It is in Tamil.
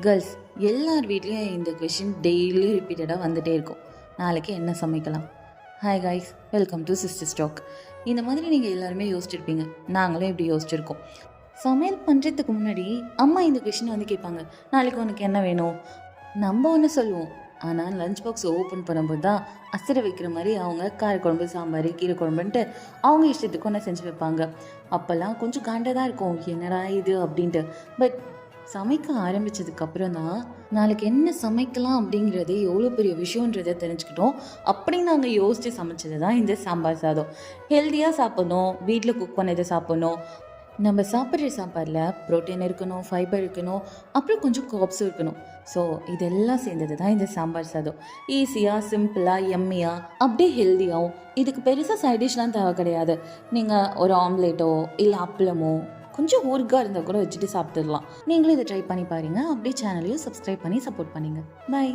கேர்ள்ஸ் எல்லார் வீட்லேயும் இந்த கொஷின் டெய்லி ரிப்பீட்டடாக வந்துகிட்டே இருக்கும். நாளைக்கு என்ன சமைக்கலாம்? Hi guys, welcome to sister stock. இந்த மாதிரி நீங்கள் எல்லாருமே யோசிச்சிருப்பீங்க, நாங்களும் இப்படி யோசிச்சிருக்கோம். சமையல் பண்ணுறதுக்கு முன்னாடி அம்மா இந்த கொஷினை வந்து கேட்பாங்க, நாளைக்கு உனக்கு என்ன வேணும்? நம்ம ஒன்று சொல்லுவோம், ஆனால் லஞ்ச் பாக்ஸ் ஓப்பன் பண்ணும்போது தான் அசரை வைக்கிற மாதிரி அவங்க காரக்குழம்பு, சாம்பார், கீரை குழம்புன்ட்டு அவங்க இஷ்டத்துக்கு ஒன்று செஞ்சு வைப்பாங்க. அப்போல்லாம் கொஞ்சம் காண்டதாக இருக்கும், என்னடா இது அப்படின்ட்டு. பட் சமைக்க ஆரம்பித்ததுக்கப்புறம் தான் நாளைக்கு என்ன சமைக்கலாம் அப்படிங்கிறது எவ்வளோ பெரிய விஷயன்றதை தெரிஞ்சுக்கிட்டோம். அப்படி நாங்கள் யோசித்து சமைச்சது தான் இந்த சாம்பார் சாதம். ஹெல்த்தியாக சாப்பிட்ணும், வீட்டில் குக் பண்ணதை சாப்பிட்ணும். நம்ம சாப்பிட்ற சாப்பாடில் ப்ரோட்டீன் இருக்கணும், ஃபைபர் இருக்கணும், அப்புறம் கொஞ்சம் காப்ஸும் இருக்கணும். ஸோ இதெல்லாம் சேர்ந்தது தான் இந்த சாம்பார் சாதம். ஈஸியாக, சிம்பிளாக, எம்மியாக, அப்படியே ஹெல்த்தியாகவும். இதுக்கு பெருசாக சைட் டிஷ்லாம் தேவை கிடையாது. நீங்கள் ஒரு ஆம்லேட்டோ இல்லை அப்பளமோ கொஞ்சம் ஊறுகாய் இருந்தால் கூட வச்சுட்டு சாப்பிட்டுடலாம். நீங்களும் இதை ட்ரை பண்ணி பாருங்கள். அப்படியே சேனலையும் சப்ஸ்கிரைப் பண்ணி சப்போர்ட் பண்ணுங்கள். பாய்.